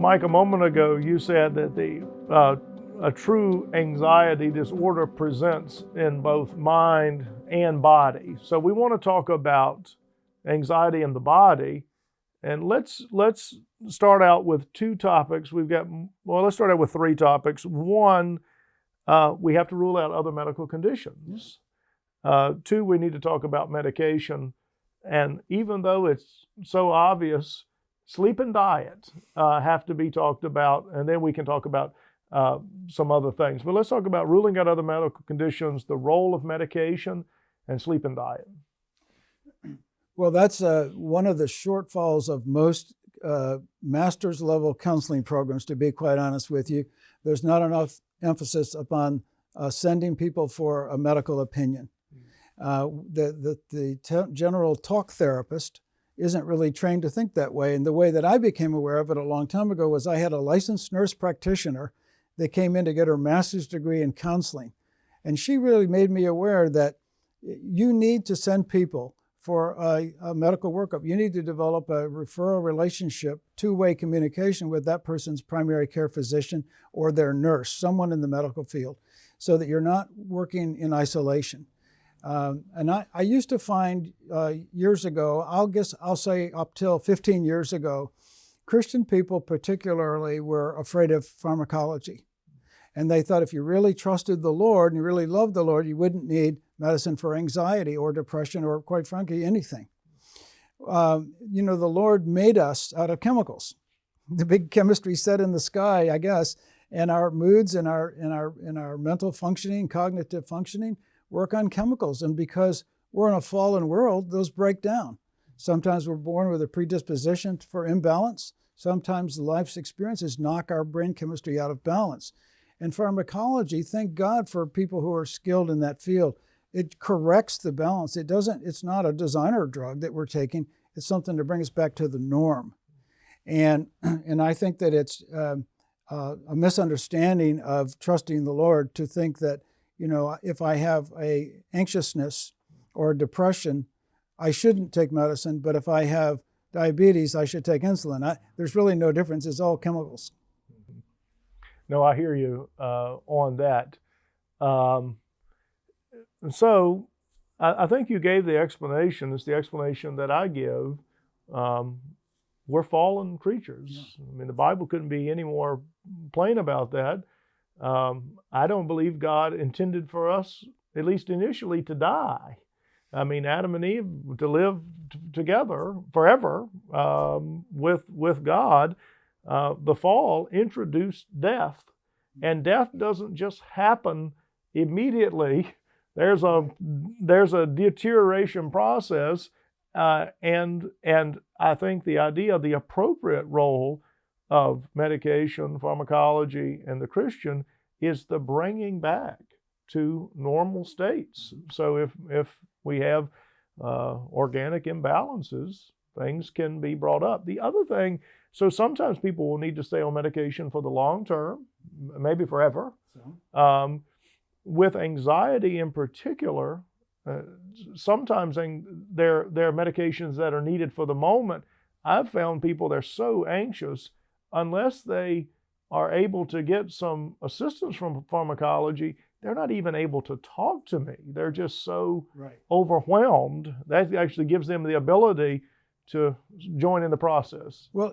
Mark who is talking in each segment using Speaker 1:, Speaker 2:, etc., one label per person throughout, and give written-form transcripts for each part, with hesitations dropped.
Speaker 1: Mike, a moment ago you said that a true anxiety disorder presents in both mind and body. So we want to talk about anxiety in the body, and let's start out with two topics. Let's start out with three topics. One, we have to rule out other medical conditions. Two, we need to talk about medication, and even though it's so obvious, sleep and diet have to be talked about, and then we can talk about some other things. But let's talk about ruling out other medical conditions, the role of medication, and sleep and diet.
Speaker 2: Well, that's one of the shortfalls of most master's level counseling programs, to be quite honest with you. There's not enough emphasis upon sending people for a medical opinion. The general talk therapist isn't really trained to think that way. And the way that I became aware of it a long time ago was I had a licensed nurse practitioner that came in to get her master's degree in counseling. And she really made me aware that you need to send people for a medical workup. You need to develop a referral relationship, two-way communication with that person's primary care physician or their nurse, someone in the medical field, so that you're not working in isolation. And I used to find years ago, I'll say up till 15 years ago, Christian people particularly were afraid of pharmacology. And they thought if you really trusted the Lord and you really loved the Lord, you wouldn't need medicine for anxiety or depression or, quite frankly, anything. The Lord made us out of chemicals. The big chemistry set in the sky, I guess, and our moods and our mental functioning, cognitive functioning, work on chemicals. And because we're in a fallen world, those break down. Sometimes we're born with a predisposition for imbalance. Sometimes life's experiences knock our brain chemistry out of balance. And pharmacology, thank God for people who are skilled in that field. It corrects the balance. It's not a designer drug that we're taking. It's something to bring us back to the norm. And I think that it's a misunderstanding of trusting the Lord to think that, if I have a anxiousness or depression, I shouldn't take medicine, but if I have diabetes, I should take insulin. There's really no difference. It's all chemicals.
Speaker 1: No, I hear you on that. So I think you gave the explanation. It's the explanation that I give. We're fallen creatures. Yeah. I mean, the Bible couldn't be any more plain about that. I don't believe God intended for us, at least initially, to die. I mean, Adam and Eve to live together forever with God. The fall introduced death, and death doesn't just happen immediately. There's a deterioration process, and I think the appropriate role of medication, pharmacology, and the Christian is the bringing back to normal states. So if we have organic imbalances, things can be brought up. The other thing, so sometimes people will need to stay on medication for the long term, maybe forever. With anxiety in particular, sometimes there are medications that are needed for the moment. I've found people, they're so anxious, unless they are able to get some assistance from pharmacology, they're not even able to talk to me. They're just so overwhelmed. That actually gives them the ability to join in the process.
Speaker 2: Well,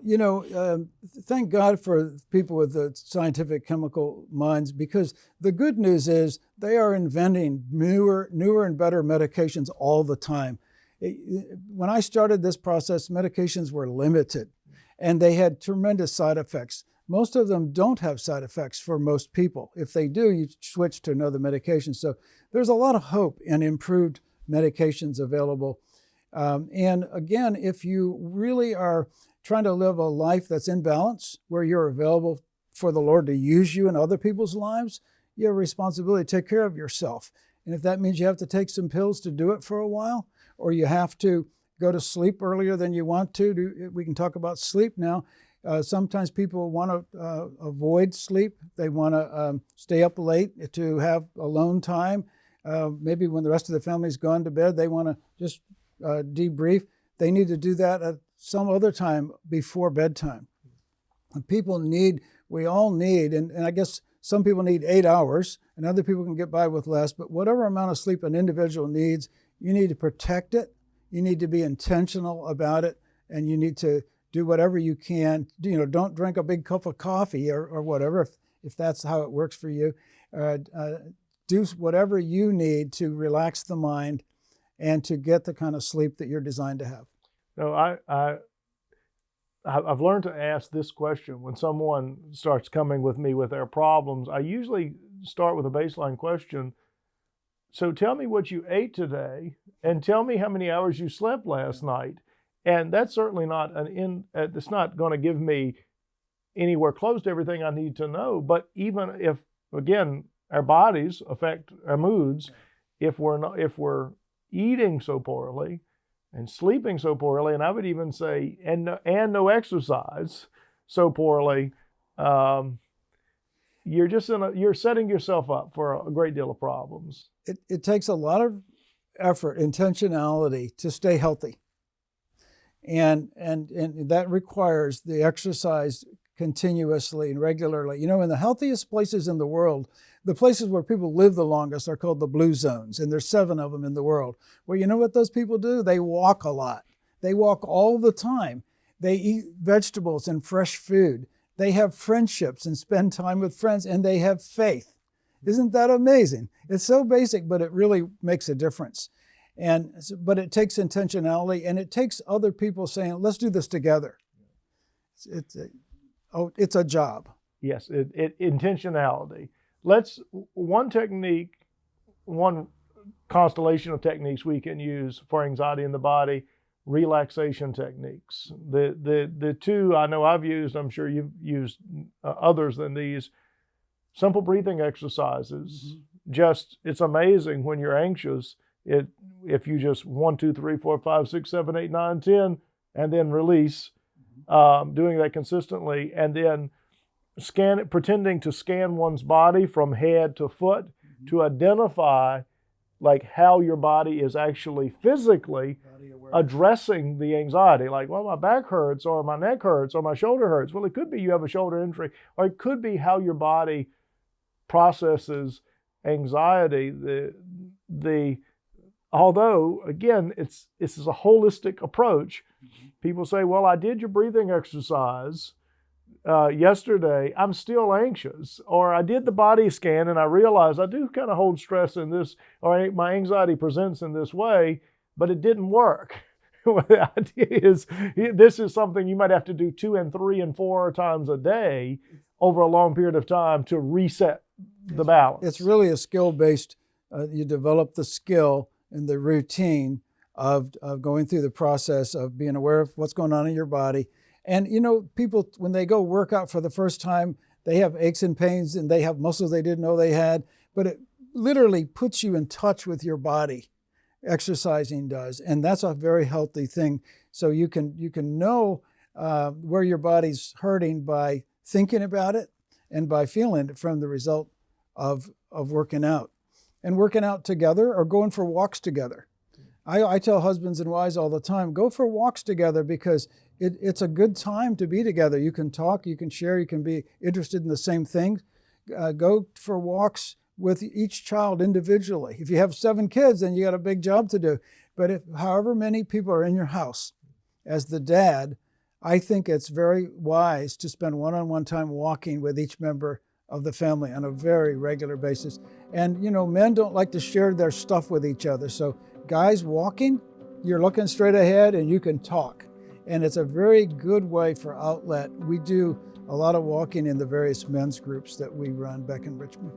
Speaker 2: thank God for people with the scientific chemical minds, because the good news is they are inventing newer and better medications all the time. When I started this process, medications were limited and they had tremendous side effects. Most of them don't have side effects for most people. If they do, you switch to another medication. So there's a lot of hope in improved medications available. And again, if you really are trying to live a life that's in balance, where you're available for the Lord to use you in other people's lives, you have a responsibility to take care of yourself. And if that means you have to take some pills to do it for a while, or you have to go to sleep earlier than you want to, we can talk about sleep now. Sometimes people want to avoid sleep. They want to stay up late to have alone time. Maybe when the rest of the family's gone to bed, they want to just debrief. They need to do that at some other time before bedtime. People need, we all need, and I guess some people need 8 hours and other people can get by with less, but whatever amount of sleep an individual needs, you need to protect it. You need to be intentional about it, and you need to do whatever you can. Don't drink a big cup of coffee or whatever, if that's how it works for you. Do whatever you need to relax the mind and to get the kind of sleep that you're designed to have.
Speaker 1: No, I've learned to ask this question when someone starts coming with me with their problems. I usually start with a baseline question. So tell me what you ate today and tell me how many hours you slept last night. And that's certainly not it's not going to give me anywhere close to everything I need to know. But even if, again, our bodies affect our moods, if we're eating so poorly and sleeping so poorly, and I would even say, and no exercise so poorly, you're setting yourself up for a great deal of problems.
Speaker 2: It takes a lot of effort, intentionality to stay healthy. And that requires the exercise continuously and regularly. In the healthiest places in the world, the places where people live the longest are called the blue zones, and there's 7 of them in the world. Well, you know what those people do? They walk a lot. They walk all the time. They eat vegetables and fresh food. They have friendships and spend time with friends, and they have faith. Isn't that amazing? It's so basic, but it really makes a difference. But it takes intentionality, and it takes other people saying, let's do this together. It's a job.
Speaker 1: Yes, intentionality. One constellation of techniques we can use for anxiety in the body, relaxation techniques. The two I know I've used, I'm sure you've used others than these, simple breathing exercises. Mm-hmm. It's amazing when you're anxious, if you just 1, 2, 3, 4, 5, 6, 7, 8, 9, 10, and then release, doing that consistently, and then pretending to scan one's body from head to foot to identify like how your body is actually physically addressing the anxiety. Like, well, my back hurts, or my neck hurts, or my shoulder hurts. Well, it could be you have a shoulder injury, or it could be how your body processes anxiety. Although, again, this is a holistic approach. People say, well, I did your breathing exercise yesterday, I'm still anxious. Or I did the body scan and I realized I do kind of hold stress in this, or my anxiety presents in this way, but it didn't work. The idea is this is something you might have to do 2 and 3 and 4 times a day over a long period of time to reset the balance.
Speaker 2: It's really a skill-based, you develop the skill and the routine of going through the process of being aware of what's going on in your body. And people, when they go work out for the first time, they have aches and pains and they have muscles they didn't know they had, but it literally puts you in touch with your body. Exercising does, and that's a very healthy thing. So you can know where your body's hurting by thinking about it and by feeling it from the result of working out. And working out together or going for walks together. I tell husbands and wives all the time, go for walks together, because it's a good time to be together. You can talk, you can share, you can be interested in the same things. Go for walks with each child individually. If you have 7 kids, then you got a big job to do. But however many people are in your house, as the dad, I think it's very wise to spend one-on-one time walking with each member of the family on a very regular basis. And men don't like to share their stuff with each other. So guys, walking, you're looking straight ahead and you can talk. And it's a very good way for outlet. We do a lot of walking in the various men's groups that we run back in Richmond.